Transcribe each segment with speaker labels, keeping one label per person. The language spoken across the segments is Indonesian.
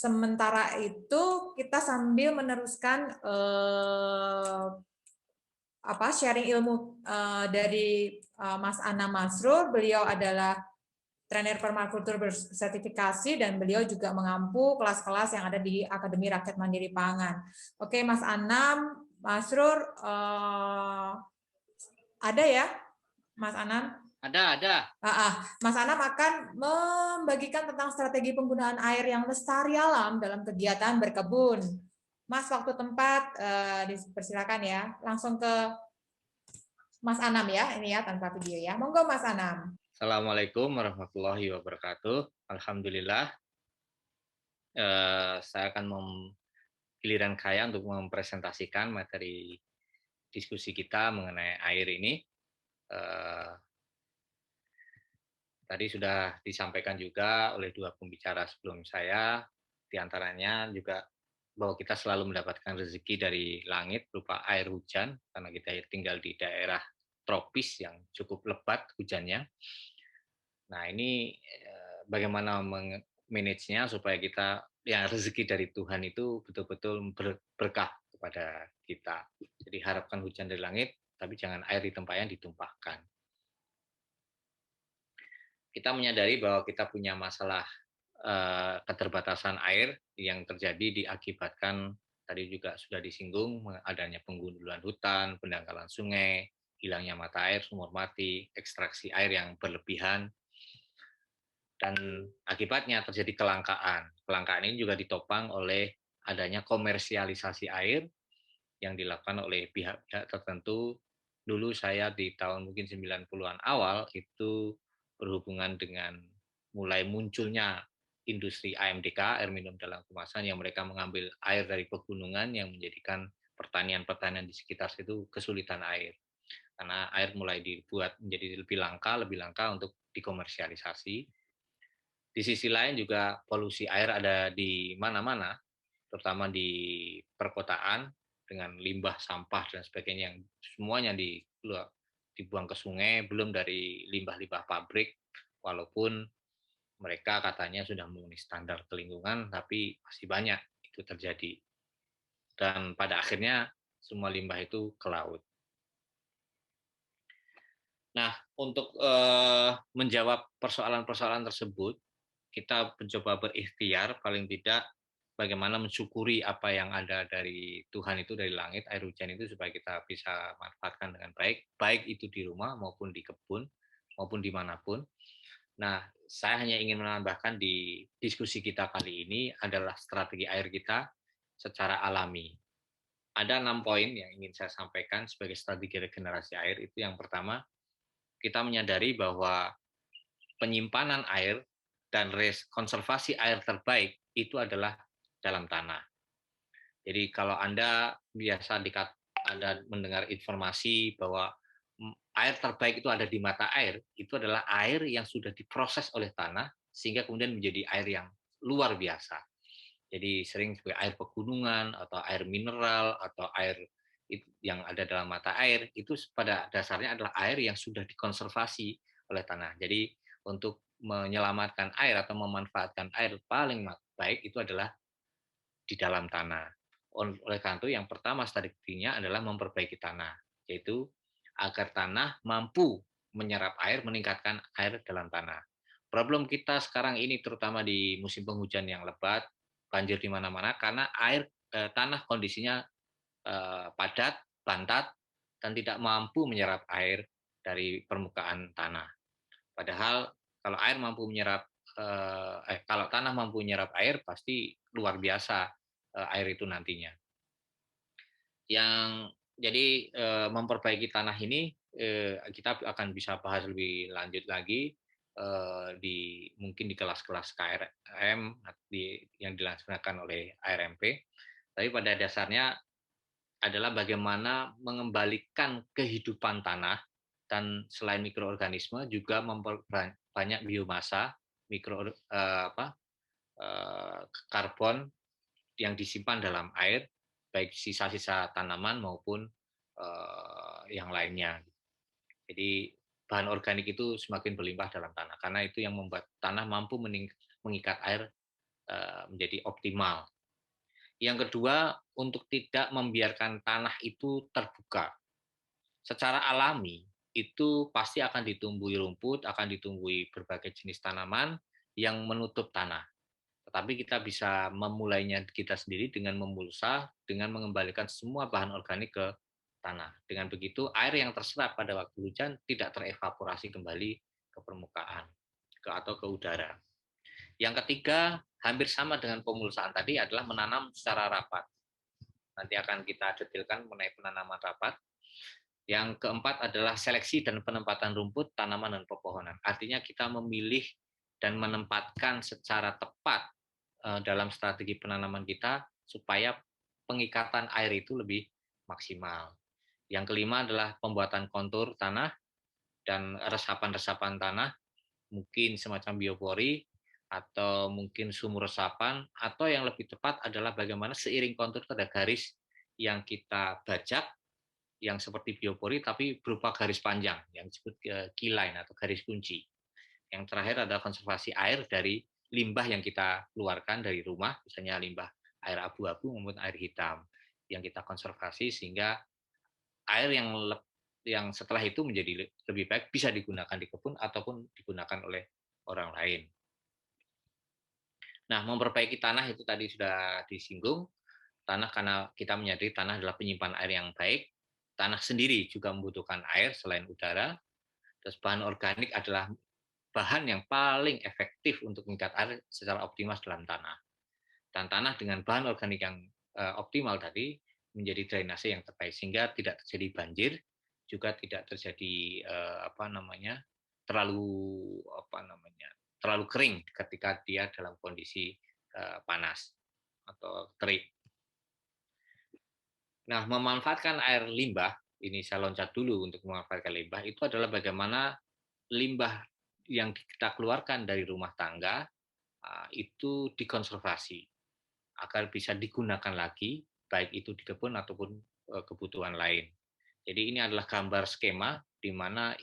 Speaker 1: sementara itu kita sambil meneruskan sharing ilmu dari Mas Ana Masrur. Beliau adalah trainer permakultur bersertifikasi dan beliau juga mengampu kelas-kelas yang ada di Akademi Rakyat Mandiri Pangan. Oke, Mas Anam, Masrur, ada ya, Mas Anam?
Speaker 2: Ada.
Speaker 1: Mas Anam akan membagikan tentang strategi penggunaan air yang lestari alam dalam kegiatan berkebun. Mas, waktu tempat dipersilakan ya. Langsung ke Mas Anam ya, ini ya tanpa video ya. Monggo Mas Anam.
Speaker 2: Assalamualaikum warahmatullahi wabarakatuh. Alhamdulillah, saya akan giliran saya untuk mempresentasikan materi diskusi kita mengenai air ini. Tadi sudah disampaikan juga oleh dua pembicara sebelum saya, diantaranya juga bahwa kita selalu mendapatkan rezeki dari langit berupa air hujan, karena kita tinggal di daerah tropis yang cukup lebat hujannya. Nah, ini bagaimana manage-nya supaya kita rezeki dari Tuhan itu betul-betul berkah kepada kita. Jadi harapkan hujan dari langit, tapi jangan air di tempat yang ditumpahkan. Kita menyadari bahwa kita punya masalah keterbatasan air yang terjadi diakibatkan, tadi juga sudah disinggung, adanya penggundulan hutan, pendangkalan sungai, hilangnya mata air, sumur mati, ekstraksi air yang berlebihan, dan akibatnya terjadi kelangkaan. Kelangkaan ini juga ditopang oleh adanya komersialisasi air yang dilakukan oleh pihak-pihak tertentu. Dulu saya di tahun mungkin 90-an awal itu berhubungan dengan mulai munculnya industri AMDK, air minum dalam kemasan, yang mereka mengambil air dari pegunungan yang menjadikan pertanian-pertanian di sekitar situ kesulitan air. Karena air mulai dibuat menjadi lebih langka untuk dikomersialisasi. Di sisi lain juga polusi air ada di mana-mana, terutama di perkotaan dengan limbah, sampah dan sebagainya yang semuanya dibuang ke sungai, belum dari limbah-limbah pabrik, walaupun mereka katanya sudah memenuhi standar lingkungan, tapi masih banyak itu terjadi. Dan pada akhirnya semua limbah itu ke laut. Nah, untuk menjawab persoalan-persoalan tersebut, kita mencoba berikhtiar paling tidak bagaimana mensyukuri apa yang ada dari Tuhan itu, dari langit, air hujan itu, supaya kita bisa manfaatkan dengan baik, baik itu di rumah maupun di kebun, maupun dimanapun. Nah, saya hanya ingin menambahkan di diskusi kita kali ini adalah strategi air kita secara alami. Ada 6 poin yang ingin saya sampaikan sebagai strategi regenerasi air. Itu yang pertama, kita menyadari bahwa penyimpanan air dan konservasi air terbaik itu adalah dalam tanah. Jadi kalau Anda biasa Anda mendengar informasi bahwa air terbaik itu ada di mata air, itu adalah air yang sudah diproses oleh tanah sehingga kemudian menjadi air yang luar biasa. Jadi sering sebagai air pegunungan atau air mineral atau air yang ada dalam mata air, itu pada dasarnya adalah air yang sudah dikonservasi oleh tanah. Jadi untuk menyelamatkan air atau memanfaatkan air paling baik itu adalah di dalam tanah. Oleh karena itu yang pertama strateginya adalah memperbaiki tanah, yaitu agar tanah mampu menyerap air, meningkatkan air dalam tanah. Problem kita sekarang ini terutama di musim penghujan yang lebat, banjir di mana-mana karena tanah kondisinya padat, bantat, dan tidak mampu menyerap air dari permukaan tanah. Padahal kalau kalau tanah mampu menyerap air pasti luar biasa air itu nantinya. Jadi memperbaiki tanah ini kita akan bisa bahas lebih lanjut lagi mungkin di kelas-kelas KRM yang dilaksanakan oleh ARMP. Tapi pada dasarnya adalah bagaimana mengembalikan kehidupan tanah, dan selain mikroorganisme juga memperbanyak biomasa karbon yang disimpan dalam air, baik sisa-sisa tanaman maupun yang lainnya. Jadi bahan organik itu semakin berlimpah dalam tanah karena itu yang membuat tanah mampu mengikat air menjadi optimal. Yang kedua, untuk tidak membiarkan tanah itu terbuka. Secara alami, itu pasti akan ditumbuhi rumput, akan ditumbuhi berbagai jenis tanaman yang menutup tanah. Tetapi kita bisa memulainya kita sendiri dengan memulsa, dengan mengembalikan semua bahan organik ke tanah. Dengan begitu, air yang terserap pada waktu hujan tidak terevaporasi kembali ke permukaan atau ke udara. Yang ketiga, hampir sama dengan pemulsaan tadi adalah menanam secara rapat. Nanti akan kita detailkan mengenai penanaman rapat. Yang keempat adalah seleksi dan penempatan rumput, tanaman, dan pepohonan. Artinya kita memilih dan menempatkan secara tepat dalam strategi penanaman kita supaya pengikatan air itu lebih maksimal. Yang kelima adalah pembuatan kontur tanah dan resapan-resapan tanah, mungkin semacam biopori atau mungkin sumur resapan, atau yang lebih tepat adalah bagaimana seiring kontur itu ada garis yang kita bajak yang seperti biopori tapi berupa garis panjang yang disebut key line atau garis kunci. Yang terakhir adalah konservasi air dari limbah yang kita keluarkan dari rumah, misalnya limbah air abu-abu maupun air hitam yang kita konservasi sehingga air yang setelah itu menjadi lebih baik bisa digunakan di kebun ataupun digunakan oleh orang lain. Nah, memperbaiki tanah itu tadi sudah disinggung. Tanah karena kita menyadari tanah adalah penyimpan air yang baik. Tanah sendiri juga membutuhkan air selain udara. Terus bahan organik adalah bahan yang paling efektif untuk mengikat air secara optimal dalam tanah. Dan tanah dengan bahan organik yang optimal tadi menjadi drainase yang terbaik sehingga tidak terjadi banjir, juga tidak terjadi terlalu kering ketika dia dalam kondisi panas atau terik. Nah, memanfaatkan air limbah, ini saya loncat dulu untuk memanfaatkan limbah, itu adalah bagaimana limbah yang kita keluarkan dari rumah tangga itu dikonservasi agar bisa digunakan lagi, baik itu di kebun ataupun kebutuhan lain. Jadi ini adalah gambar skema di mana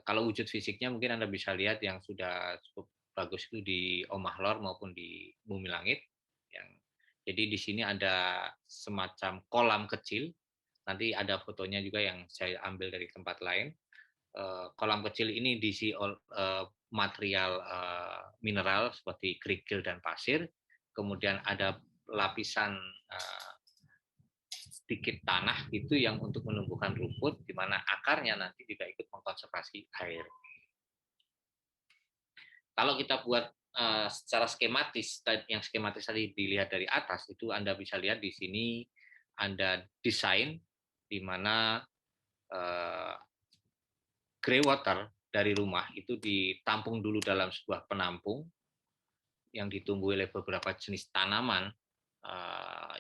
Speaker 2: kalau wujud fisiknya mungkin Anda bisa lihat yang sudah cukup bagus itu di Omah Lor maupun di Bumi Langit. Jadi di sini ada semacam kolam kecil. Nanti ada fotonya juga yang saya ambil dari tempat lain. Kolam kecil ini diisi material mineral seperti kerikil dan pasir. Kemudian ada lapisan sedikit tanah itu yang untuk menumbuhkan rumput, di mana akarnya nanti juga ikut mengkonservasi air. Kalau kita buat secara skematis, yang skematis tadi dilihat dari atas, itu Anda bisa lihat di sini Anda desain di mana grey water dari rumah itu ditampung dulu dalam sebuah penampung yang ditumbuhi oleh beberapa jenis tanaman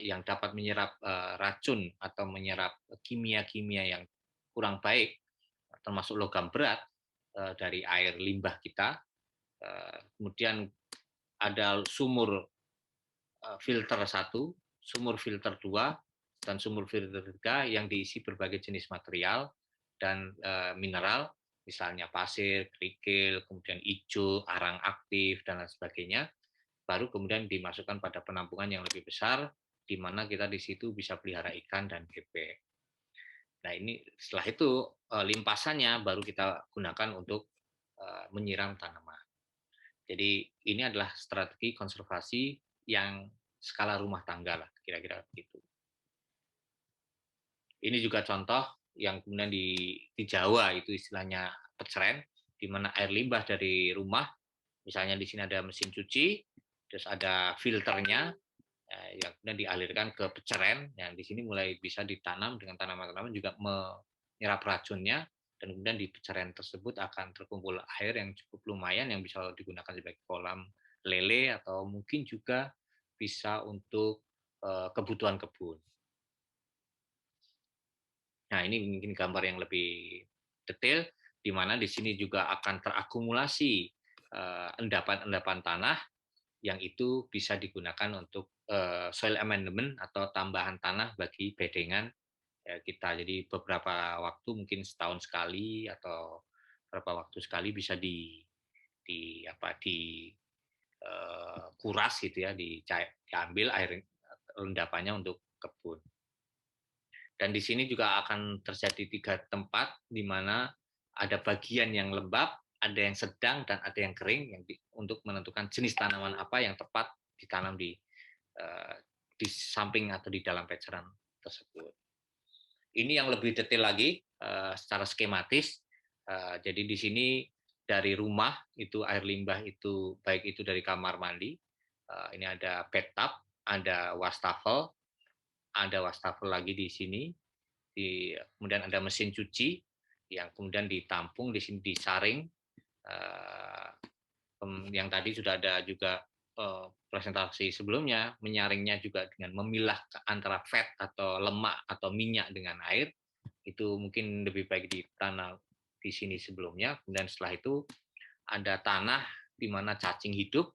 Speaker 2: yang dapat menyerap racun atau menyerap kimia-kimia yang kurang baik, termasuk logam berat dari air limbah kita. Kemudian ada sumur filter 1, sumur filter 2, dan sumur filter 3 yang diisi berbagai jenis material dan mineral, misalnya pasir, kerikil, kemudian ijo, arang aktif, dan lain sebagainya. Baru kemudian dimasukkan pada penampungan yang lebih besar, di mana kita di situ bisa pelihara ikan dan bebek. Nah ini setelah itu limpasannya baru kita gunakan untuk menyiram tanaman. Jadi ini adalah strategi konservasi yang skala rumah tangga lah, kira-kira begitu. Ini juga contoh yang kemudian di Jawa itu istilahnya peceren, di mana air limbah dari rumah, misalnya di sini ada mesin cuci, terus ada filternya, yang kemudian dialirkan ke peceren, yang di sini mulai bisa ditanam dengan tanaman-tanaman juga menyerap racunnya, dan kemudian di peceren tersebut akan terkumpul air yang cukup lumayan yang bisa digunakan sebagai kolam lele atau mungkin juga bisa untuk kebutuhan kebun. Nah, ini mungkin gambar yang lebih detail, di mana di sini juga akan terakumulasi endapan-endapan tanah yang itu bisa digunakan untuk soil amendment atau tambahan tanah bagi bedengan kita. Jadi beberapa waktu mungkin setahun sekali atau beberapa waktu sekali bisa kuras gitu ya, diambil air rendapannya untuk kebun. Dan di sini juga akan terjadi 3 tempat di mana ada bagian yang lembab, ada yang sedang, dan ada yang kering untuk menentukan jenis tanaman apa yang tepat ditanam di samping atau di dalam peceran tersebut. Ini yang lebih detail lagi secara skematis. Jadi di sini dari rumah itu air limbah itu baik itu dari kamar mandi, ini ada bathtub, ada wastafel lagi di sini, kemudian ada mesin cuci yang kemudian ditampung di sini disaring. Yang tadi sudah ada juga presentasi sebelumnya, menyaringnya juga dengan memilah antara fat atau lemak atau minyak dengan air, itu mungkin lebih baik ditanam di sini sebelumnya. Kemudian setelah itu ada tanah di mana cacing hidup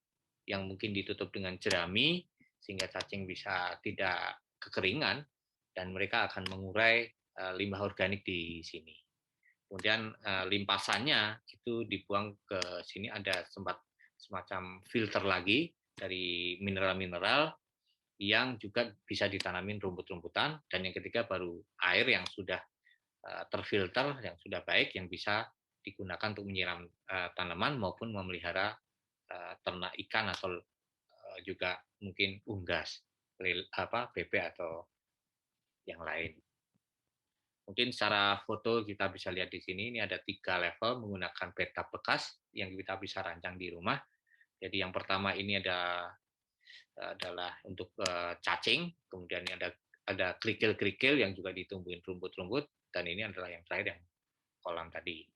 Speaker 2: yang mungkin ditutup dengan jerami sehingga cacing bisa tidak kekeringan dan mereka akan mengurai limbah organik di sini. Kemudian limpasannya itu dibuang ke sini, ada semacam filter lagi dari mineral-mineral yang juga bisa ditanamin rumput-rumputan, dan yang ketiga baru air yang sudah terfilter, yang sudah baik, yang bisa digunakan untuk menyiram tanaman maupun memelihara ternak ikan atau juga mungkin unggas, bebek atau yang lain. Mungkin secara foto kita bisa lihat di sini, ini ada 3 level menggunakan bathtub bekas yang kita bisa rancang di rumah. Jadi yang pertama ini adalah untuk cacing, kemudian ada kerikil-kerikil yang juga ditumbuhin rumput-rumput, dan ini adalah yang terakhir yang kolam tadi.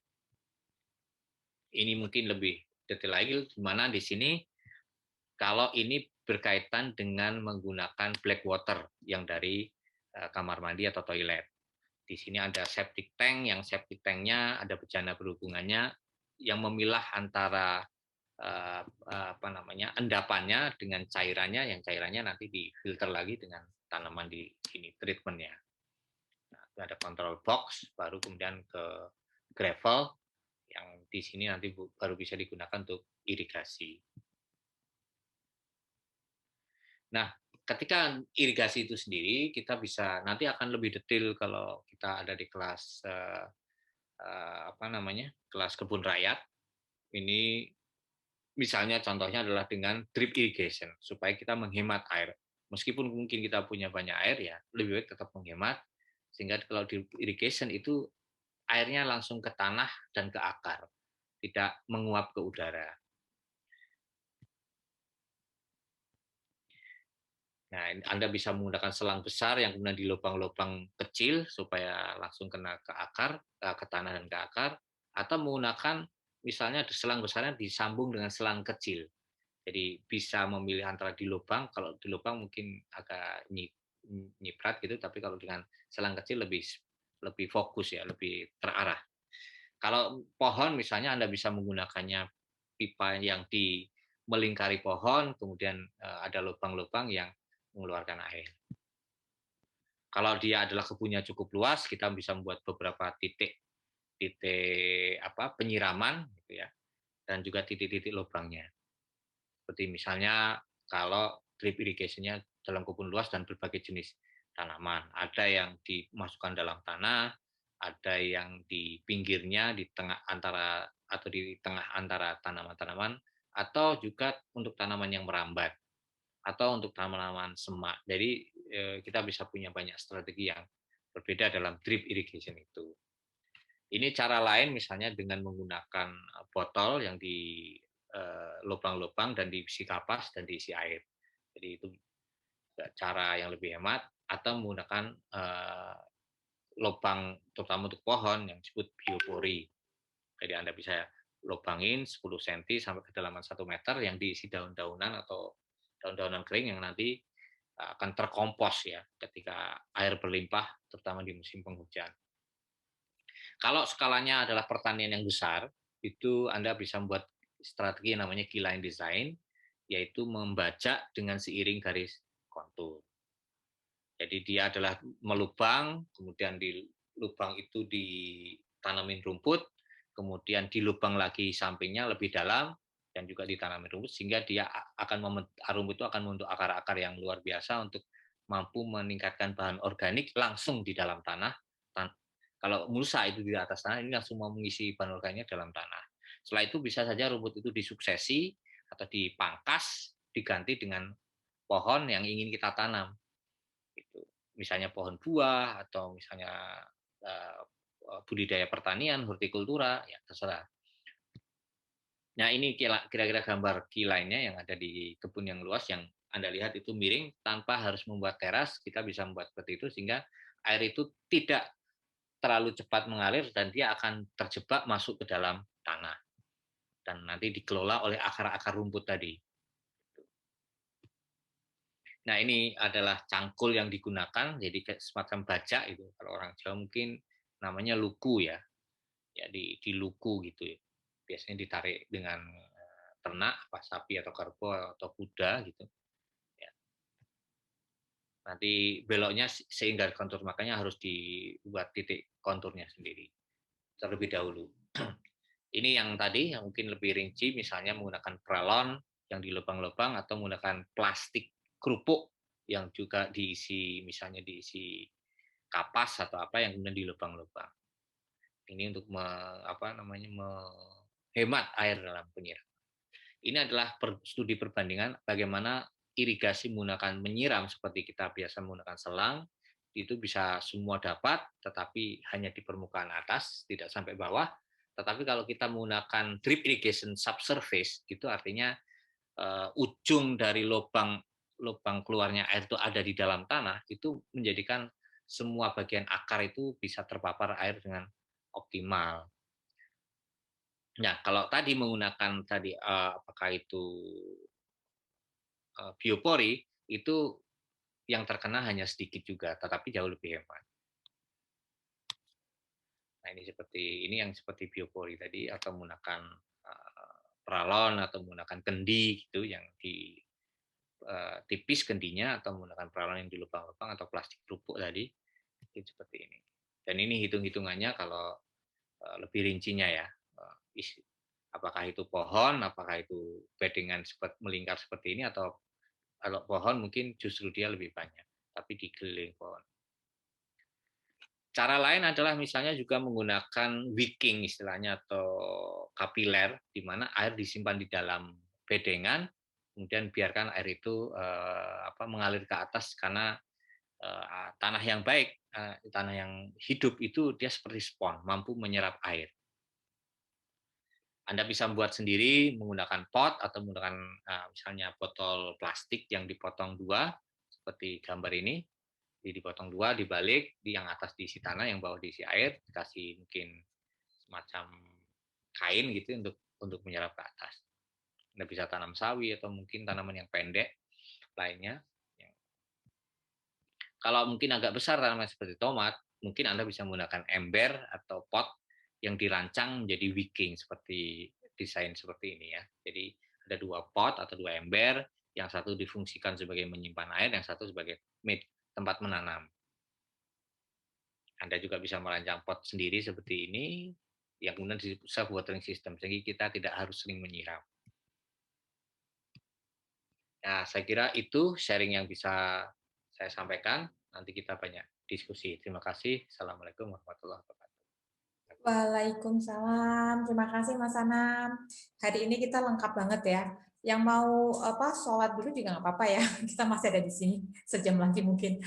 Speaker 2: Ini mungkin lebih detail lagi, di mana di sini kalau ini berkaitan dengan menggunakan black water yang dari kamar mandi atau toilet. Di sini ada septic tank, yang septic tanknya ada bejana berhubungannya yang memilah antara endapannya dengan cairannya, yang cairannya nanti difilter lagi dengan tanaman di sini treatmentnya. Nah, ada control box, baru kemudian ke gravel yang di sini nanti baru bisa digunakan untuk irigasi. Nah, ketika irigasi itu sendiri, kita bisa nanti akan lebih detail kalau kita ada di kelas kelas kebun rakyat. Ini misalnya contohnya adalah dengan drip irrigation, supaya kita menghemat air. Meskipun mungkin kita punya banyak air, ya lebih baik tetap menghemat, sehingga kalau drip irrigation itu airnya langsung ke tanah dan ke akar, tidak menguap ke udara. Nah, Anda bisa menggunakan selang besar yang kemudian di lubang-lubang kecil supaya langsung kena ke akar, ke tanah dan ke akar, atau menggunakan misalnya selang besarnya disambung dengan selang kecil. Jadi bisa memilih antara di lubang, kalau di lubang mungkin agak nyiprat gitu, tapi kalau dengan selang kecil lebih fokus ya, lebih terarah. Kalau pohon misalnya Anda bisa menggunakannya pipa yang melingkari pohon, kemudian ada lubang-lubang yang mengeluarkan air. Kalau dia adalah kebunnya cukup luas, kita bisa membuat beberapa titik penyiraman gitu ya, dan juga titik-titik lubangnya. Seperti misalnya kalau drip irrigation-nya dalam kebun luas dan berbagai jenis tanaman, ada yang dimasukkan dalam tanah, ada yang di pinggirnya di tengah antara tanaman-tanaman, atau juga untuk tanaman yang merambat, atau untuk tanaman semak. Jadi kita bisa punya banyak strategi yang berbeda dalam drip irrigation itu. Ini cara lain misalnya dengan menggunakan botol yang di lubang-lubang dan diisi kapas dan diisi air. Jadi itu cara yang lebih hemat, atau menggunakan lubang terutama untuk pohon yang disebut biopori. Jadi Anda bisa lubangin 10 cm sampai kedalaman 1 meter yang diisi daun-daunan atau daun-daunan kering yang nanti akan terkompos ya ketika air berlimpah, terutama di musim penghujan. Kalau skalanya adalah pertanian yang besar, itu Anda bisa membuat strategi yang namanya keyline design, yaitu membajak dengan seiring garis kontur. Jadi dia adalah melubang, kemudian di lubang itu ditanamin rumput, kemudian di lubang lagi sampingnya lebih dalam, dan juga ditanami rumput, sehingga dia rumput itu akan membentuk akar-akar yang luar biasa untuk mampu meningkatkan bahan organik langsung di dalam tanah. Kalau mulsa itu di atas tanah, ini langsung mau mengisi bahan organiknya dalam tanah. Setelah itu bisa saja rumput itu disuksesi atau dipangkas, diganti dengan pohon yang ingin kita tanam. Gitu. Misalnya pohon buah atau misalnya budidaya pertanian, hortikultura, ya terserah. Nah, ini kira-kira gambar key line-nya yang ada di kebun yang luas yang Anda lihat itu miring, tanpa harus membuat teras, kita bisa membuat seperti itu sehingga air itu tidak terlalu cepat mengalir dan dia akan terjebak masuk ke dalam tanah. Dan nanti dikelola oleh akar-akar rumput tadi. Nah, ini adalah cangkul yang digunakan, jadi semacam baja itu. Kalau orang Jawa mungkin namanya luku ya. Ya di luku gitu ya. Biasanya ditarik dengan ternak, sapi atau kerbau atau kuda gitu. Ya. Nanti beloknya sehingga kontur, makanya harus dibuat titik konturnya sendiri terlebih dahulu. Ini yang tadi yang mungkin lebih rinci, misalnya menggunakan pralon yang dilubang-lubang atau menggunakan plastik kerupuk yang juga diisi, misalnya diisi kapas atau apa yang kemudian dilubang-lubang. Ini untuk menghemat air dalam penyiraman. Ini adalah studi perbandingan bagaimana irigasi menggunakan menyiram seperti kita biasa menggunakan selang, itu bisa semua dapat, tetapi hanya di permukaan atas, tidak sampai bawah. Tetapi kalau kita menggunakan drip irrigation subsurface, itu artinya ujung dari lubang keluarnya air itu ada di dalam tanah, itu menjadikan semua bagian akar itu bisa terpapar air dengan optimal. Nah, kalau tadi menggunakan apakah itu biopori, itu yang terkena hanya sedikit juga, tetapi jauh lebih hemat. Nah, ini yang seperti biopori tadi, atau menggunakan pralon atau menggunakan kendi gitu yang di tipis kendinya, atau menggunakan pralon yang di lubang-lubang atau plastik kerupuk tadi, itu seperti ini. Dan ini hitung-hitungannya kalau lebih rincinya ya, apakah itu pohon, apakah itu bedengan melingkar seperti ini, atau kalau pohon mungkin justru dia lebih banyak, tapi dikelilingi pohon. Cara lain adalah misalnya juga menggunakan wicking istilahnya atau kapiler, di mana air disimpan di dalam bedengan, kemudian biarkan air itu mengalir ke atas, karena tanah yang baik, tanah yang hidup itu dia seperti spons, mampu menyerap air. Anda bisa membuat sendiri menggunakan pot atau menggunakan misalnya botol plastik yang dipotong dua, seperti gambar ini. Jadi dipotong dua, dibalik, yang atas diisi tanah, yang bawah diisi air, dikasih mungkin semacam kain gitu untuk menyerap ke atas. Anda bisa tanam sawi atau mungkin tanaman yang pendek lainnya. Kalau mungkin agak besar tanaman seperti tomat, mungkin Anda bisa menggunakan ember atau pot yang dirancang menjadi wicking seperti desain seperti ini ya. Jadi ada dua pot atau dua ember, yang satu difungsikan sebagai menyimpan air, yang satu sebagai tempat menanam. Anda juga bisa merancang pot sendiri seperti ini, yang kemudian self watering system, sehingga kita tidak harus sering menyiram. Nah, saya kira itu sharing yang bisa saya sampaikan. Nanti kita banyak diskusi. Terima kasih. Assalamualaikum warahmatullahi wabarakatuh.
Speaker 1: Waalaikumsalam. Terima kasih Mas Anam. Hari ini kita lengkap banget ya. Yang mau sholat dulu juga nggak apa-apa ya. Kita masih ada di sini sejam lagi mungkin.